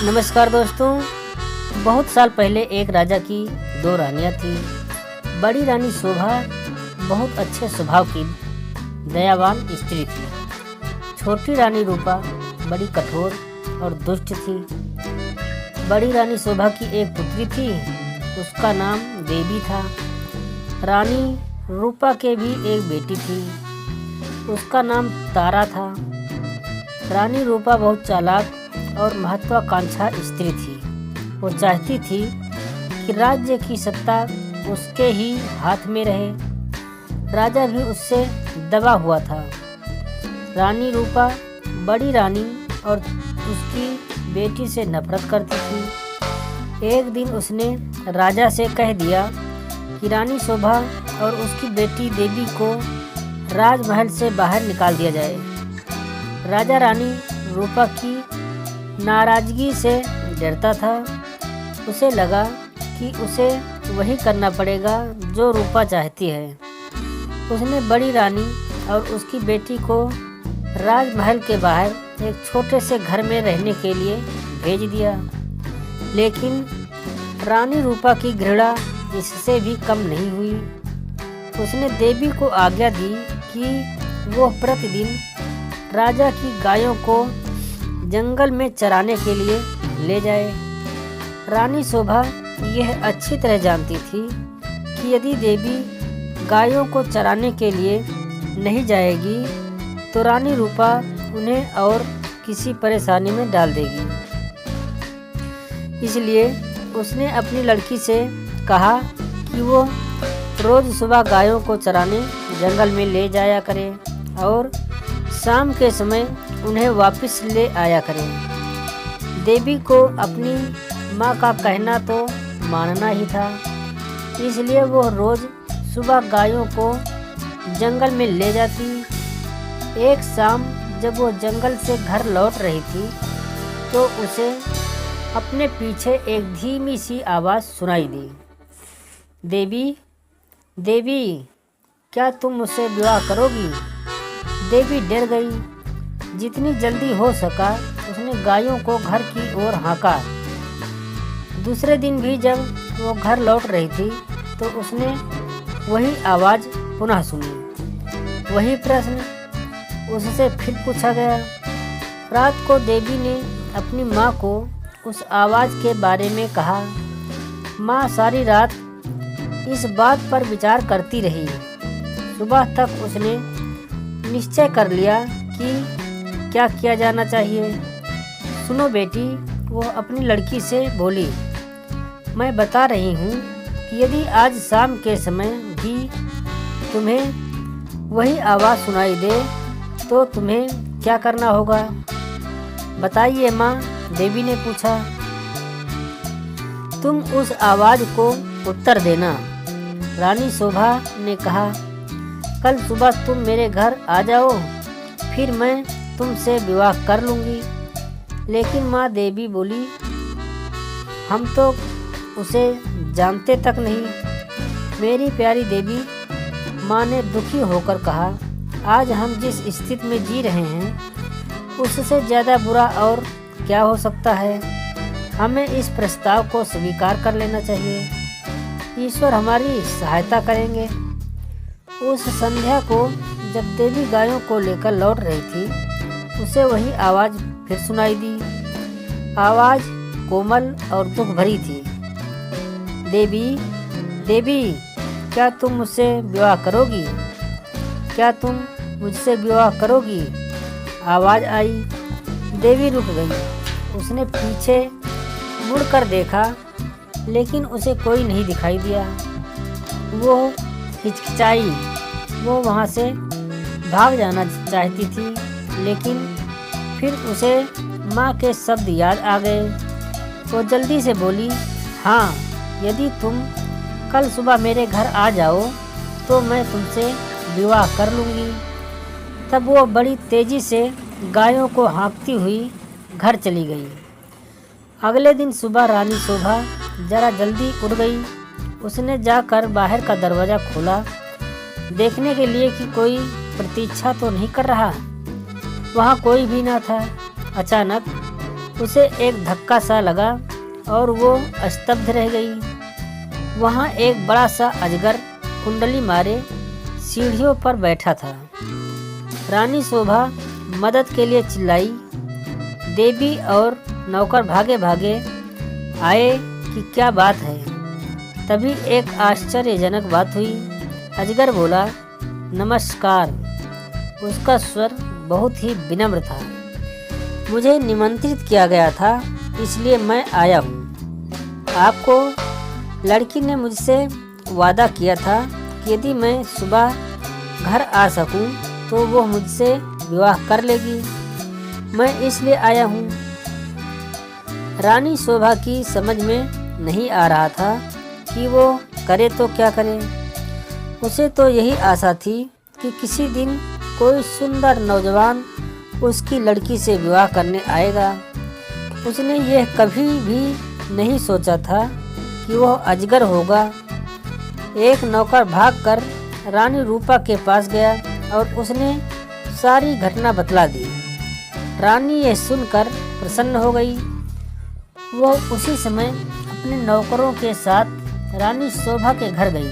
नमस्कार दोस्तों। बहुत साल पहले एक राजा की दो रानियां थी। बड़ी रानी शोभा बहुत अच्छे स्वभाव की दयावान स्त्री थी। छोटी रानी रूपा बड़ी कठोर और दुष्ट थी। बड़ी रानी शोभा की एक पुत्री थी, उसका नाम देवी था। रानी रूपा के भी एक बेटी थी, उसका नाम तारा था। रानी रूपा बहुत चालाक और महत्वाकांक्षा स्त्री थी। वो चाहती थी कि राज्य की सत्ता उसके ही हाथ में रहे। राजा भी उससे दबा हुआ था। रानी रूपा बड़ी रानी और उसकी बेटी से नफरत करती थी। एक दिन उसने राजा से कह दिया कि रानी शोभा और उसकी बेटी देवी को राजमहल से बाहर निकाल दिया जाए। राजा रानी रूपा की नाराजगी से डरता था। उसे लगा कि उसे वही करना पड़ेगा जो रूपा चाहती है। उसने बड़ी रानी और उसकी बेटी को राजमहल के बाहर एक छोटे से घर में रहने के लिए भेज दिया। लेकिन रानी रूपा की घृणा इससे भी कम नहीं हुई। उसने देवी को आज्ञा दी कि वो प्रतिदिन राजा की गायों को जंगल में चराने के लिए ले जाए। रानी शोभा यह अच्छी तरह जानती थी कि यदि देवी गायों को चराने के लिए नहीं जाएगी तो रानी रूपा उन्हें और किसी परेशानी में डाल देगी। इसलिए उसने अपनी लड़की से कहा कि वो रोज़ सुबह गायों को चराने जंगल में ले जाया करे और शाम के समय उन्हें वापस ले आया करें। देवी को अपनी माँ का कहना तो मानना ही था, इसलिए वो रोज़ सुबह गायों को जंगल में ले जाती। एक शाम जब वो जंगल से घर लौट रही थी तो उसे अपने पीछे एक धीमी सी आवाज़ सुनाई दी। देवी, देवी, क्या तुम मुझसे विवाह करोगी? देवी डर गई। जितनी जल्दी हो सका उसने गायों को घर की ओर हाँका। दूसरे दिन भी जब वो घर लौट रही थी तो उसने वही आवाज़ पुनः सुनी। वही प्रश्न उससे फिर पूछा गया। रात को देवी ने अपनी माँ को उस आवाज़ के बारे में कहा। माँ सारी रात इस बात पर विचार करती रही। सुबह तक उसने निश्चय कर लिया कि क्या किया जाना चाहिए। सुनो बेटी, वो अपनी लड़की से बोली, मैं बता रही हूँ कि यदि आज शाम के समय भी तुम्हें वही आवाज़ सुनाई दे तो तुम्हें क्या करना होगा? बताइए माँ, देवी ने पूछा। तुम उस आवाज़ को उत्तर देना। रानी शोभा ने कहा, कल सुबह तुम मेरे घर आ जाओ, फिर मैं तुमसे विवाह कर लूँगी। लेकिन माँ देवी बोली, हम तो उसे जानते तक नहीं। मेरी प्यारी देवी, माँ ने दुखी होकर कहा, आज हम जिस स्थिति में जी रहे हैं उससे ज़्यादा बुरा और क्या हो सकता है। हमें इस प्रस्ताव को स्वीकार कर लेना चाहिए। ईश्वर हमारी सहायता करेंगे। उस संध्या को जब देवी गायों को लेकर लौट रही थी उसे वही आवाज़ फिर सुनाई दी। आवाज़ कोमल और दुख भरी थी। देवी, देवी, क्या तुम मुझसे विवाह करोगी? क्या तुम मुझसे विवाह करोगी? आवाज़ आई। देवी रुक गई। उसने पीछे मुड़कर देखा लेकिन उसे कोई नहीं दिखाई दिया। वो हिचकिचाई। वो वहाँ से भाग जाना चाहती थी लेकिन फिर उसे माँ के शब्द याद आ गए। वो जल्दी से बोली, हाँ, यदि तुम कल सुबह मेरे घर आ जाओ तो मैं तुमसे विवाह कर लूँगी। तब वो बड़ी तेज़ी से गायों को हाँकती हुई घर चली गई। अगले दिन सुबह रानी शोभा ज़रा जल्दी उठ गई। उसने जाकर बाहर का दरवाज़ा खोला, देखने के लिए कि कोई प्रतीक्षा तो नहीं कर रहा। वहाँ कोई भी ना था। अचानक उसे एक धक्का सा लगा और वो स्तब्ध रह गई। वहाँ एक बड़ा सा अजगर कुंडली मारे सीढ़ियों पर बैठा था। रानी शोभा मदद के लिए चिल्लाई। देवी और नौकर भागे भागे आए कि क्या बात है। तभी एक आश्चर्यजनक बात हुई। अजगर बोला, नमस्कार। उसका स्वर बहुत ही विनम्र था। मुझे निमंत्रित किया गया था, इसलिए मैं आया हूँ। आपको लड़की ने मुझसे वादा किया था कि यदि मैं सुबह घर आ सकूं तो वो मुझसे विवाह कर लेगी। मैं इसलिए आया हूँ। रानी शोभा की समझ में नहीं आ रहा था कि वो करे तो क्या करे। उसे तो यही आशा थी कि किसी दिन कोई सुंदर नौजवान उसकी लड़की से विवाह करने आएगा। उसने यह कभी भी नहीं सोचा था कि वह अजगर होगा। एक नौकर भागकर रानी रूपा के पास गया और उसने सारी घटना बतला दी। रानी यह सुनकर प्रसन्न हो गई। वह उसी समय अपने नौकरों के साथ रानी शोभा के घर गई।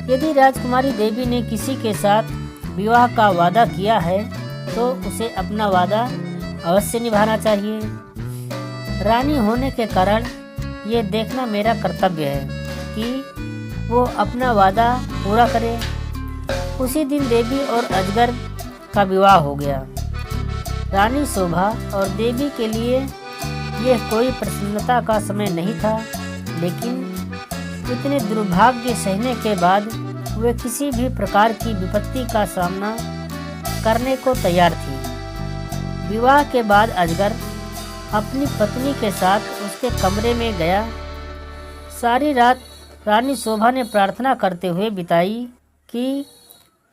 यदि राजकुमारी देवी ने किसी के साथ विवाह का वादा किया है तो उसे अपना वादा अवश्य निभाना चाहिए। रानी होने के कारण ये देखना मेरा कर्तव्य है कि वो अपना वादा पूरा करे। उसी दिन देवी और अजगर का विवाह हो गया। रानी शोभा और देवी के लिए यह कोई प्रसन्नता का समय नहीं था, लेकिन इतने दुर्भाग्य सहने के बाद वे किसी भी प्रकार की विपत्ति का सामना करने को तैयार थी। विवाह के बाद अजगर अपनी पत्नी के साथ उसके कमरे में गया। सारी रात रानी शोभा ने प्रार्थना करते हुए बिताई कि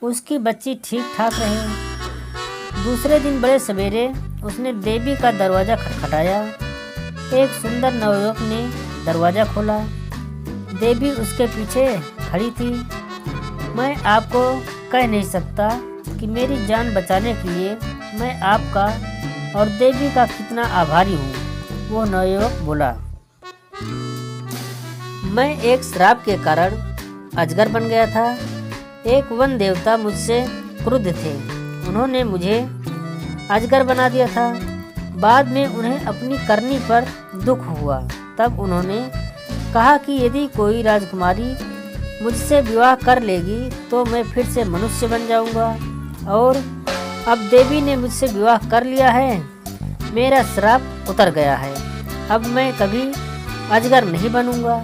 उसकी बच्ची ठीक ठाक रहे। दूसरे दिन बड़े सवेरे उसने देवी का दरवाज़ा खटखटाया। एक सुंदर नवयुवक ने दरवाज़ा खोला। देवी उसके पीछे खड़ी थी। मैं आपको कह नहीं सकता कि मेरी जान बचाने के लिए मैं आपका और देवी का कितना आभारी हूँ, वो नवयुवक बोला। मैं एक श्राप के कारण अजगर बन गया था। एक वन देवता मुझसे क्रुद्ध थे। उन्होंने मुझे अजगर बना दिया था। बाद में उन्हें अपनी करनी पर दुख हुआ। तब उन्होंने कहा कि यदि कोई राजकुमारी मुझसे विवाह कर लेगी तो मैं फिर से मनुष्य बन जाऊंगा। और अब देवी ने मुझसे विवाह कर लिया है। मेरा श्राप उतर गया है। अब मैं कभी अजगर नहीं बनूंगा।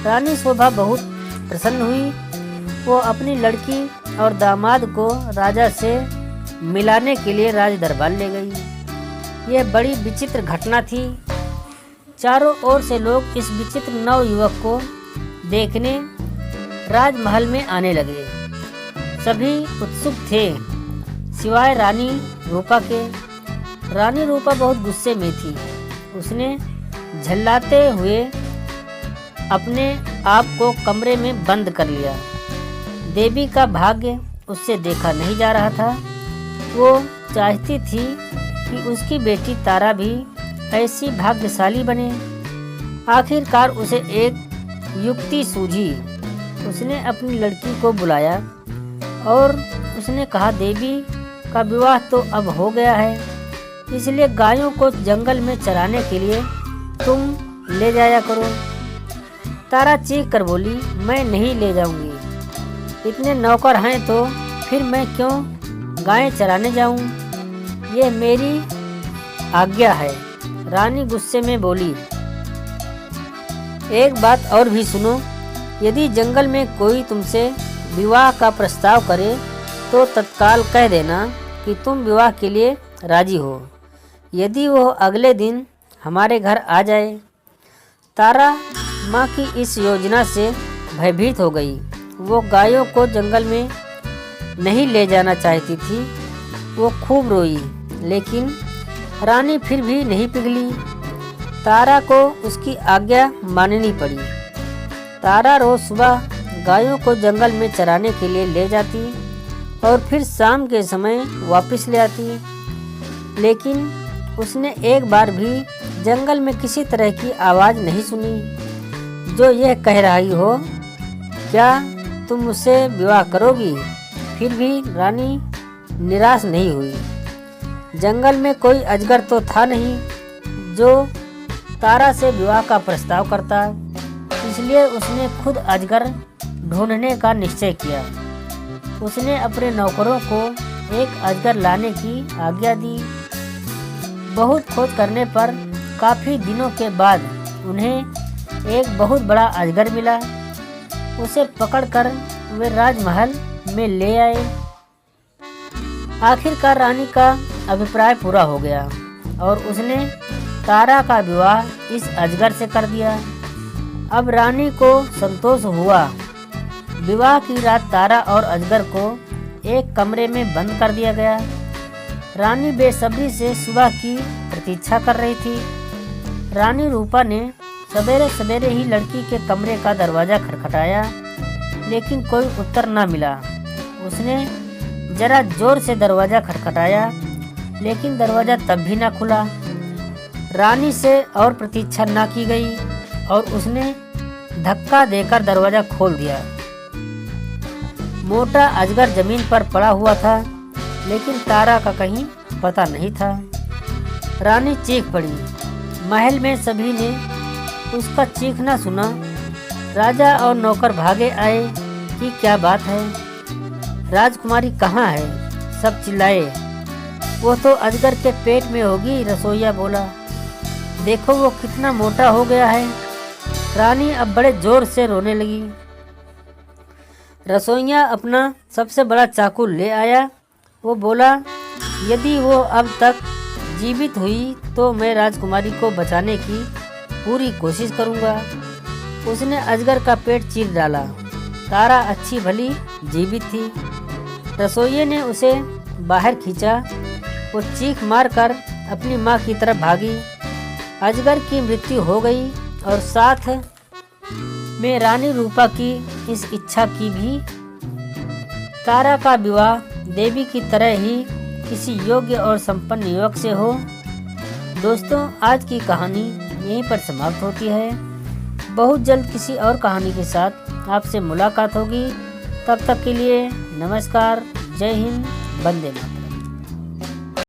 रानी शोभा बहुत प्रसन्न हुई। वो अपनी लड़की और दामाद को राजा से मिलाने के लिए राज दरबार ले गई। यह बड़ी विचित्र घटना थी। चारों ओर से लोग इस विचित्र नव युवक को देखने राजमहल में आने लगे। सभी उत्सुक थे सिवाय रानी रूपा के। रानी रूपा बहुत गुस्से में थी। उसने झल्लाते हुए अपने आप को कमरे में बंद कर लिया। देवी का भाग्य उससे देखा नहीं जा रहा था। वो चाहती थी कि उसकी बेटी तारा भी ऐसी भाग्यशाली बने। आखिरकार उसे एक युक्ति सूझी। उसने अपनी लड़की को बुलाया और उसने कहा, देवी का विवाह तो अब हो गया है, इसलिए गायों को जंगल में चराने के लिए तुम ले जाया करो। तारा चीख कर बोली, मैं नहीं ले जाऊंगी। इतने नौकर हैं तो फिर मैं क्यों गायें चराने जाऊं? यह मेरी आज्ञा है। रानी गुस्से में बोली, एक बात और भी सुनो। यदि जंगल में कोई तुमसे विवाह का प्रस्ताव करे तो तत्काल कह देना कि तुम विवाह के लिए राजी हो। यदि वह अगले दिन हमारे घर आ जाए। तारा माँ की इस योजना से भयभीत हो गई। वो गायों को जंगल में नहीं ले जाना चाहती थी। वो खूब रोई, लेकिन रानी फिर भी नहीं पिघली। तारा को उसकी आज्ञा माननी पड़ी। तारा रोज सुबह गायों को जंगल में चराने के लिए ले जाती और फिर शाम के समय वापस ले आती। लेकिन उसने एक बार भी जंगल में किसी तरह की आवाज़ नहीं सुनी जो यह कह रही हो, क्या तुम मुझसे विवाह करोगी? फिर भी रानी निराश नहीं हुई। जंगल में कोई अजगर तो था नहीं जो तारा से विवाह का प्रस्ताव करता, इसलिए उसने खुद अजगर ढूंढने का निश्चय किया। उसने अपने नौकरों को एक अजगर लाने की आज्ञा दी। बहुत खोज करने पर काफ़ी दिनों के बाद उन्हें एक बहुत बड़ा अजगर मिला। उसे पकड़कर वे राजमहल में ले आए। आखिरकार रानी का अभिप्राय पूरा हो गया और उसने तारा का विवाह इस अजगर से कर दिया। अब रानी को संतोष हुआ। विवाह की रात तारा और अजगर को एक कमरे में बंद कर दिया गया। रानी बेसब्री से सुबह की प्रतीक्षा कर रही थी। रानी रूपा ने सवेरे सवेरे ही लड़की के कमरे का दरवाज़ा खटखटाया, लेकिन कोई उत्तर न मिला। उसने जरा जोर से दरवाज़ा खटखटाया, लेकिन दरवाज़ा तब भी ना खुला। रानी से और प्रतीक्षा ना की गई और उसने धक्का देकर दरवाज़ा खोल दिया। मोटा अजगर जमीन पर पड़ा हुआ था, लेकिन तारा का कहीं पता नहीं था। रानी चीख पड़ी। महल में सभी ने उसका चीखना सुना। राजा और नौकर भागे आए कि क्या बात है, राजकुमारी कहाँ है? सब चिल्लाए। वो तो अजगर के पेट में होगी, रसोइया बोला। देखो वो कितना मोटा हो गया है। रानी अब बड़े जोर से रोने लगी। रसोइया अपना सबसे बड़ा चाकू ले आया। वो बोला, यदि वो अब तक जीवित हुई तो मैं राजकुमारी को बचाने की पूरी कोशिश करूँगा। उसने अजगर का पेट चीर डाला। तारा अच्छी भली जीवित थी। रसोइये ने उसे बाहर खींचा। वो चीख मारकर अपनी माँ की तरफ भागी। अजगर की मृत्यु हो गई और साथ में रानी रूपा की इस इच्छा की भी। तारा का विवाह देवी की तरह ही किसी योग्य और संपन्न युवक से हो। दोस्तों, आज की कहानी यहीं पर समाप्त होती है। बहुत जल्द किसी और कहानी के साथ आपसे मुलाकात होगी। तब तक के लिए नमस्कार, जय हिंद, वंदे मातरम।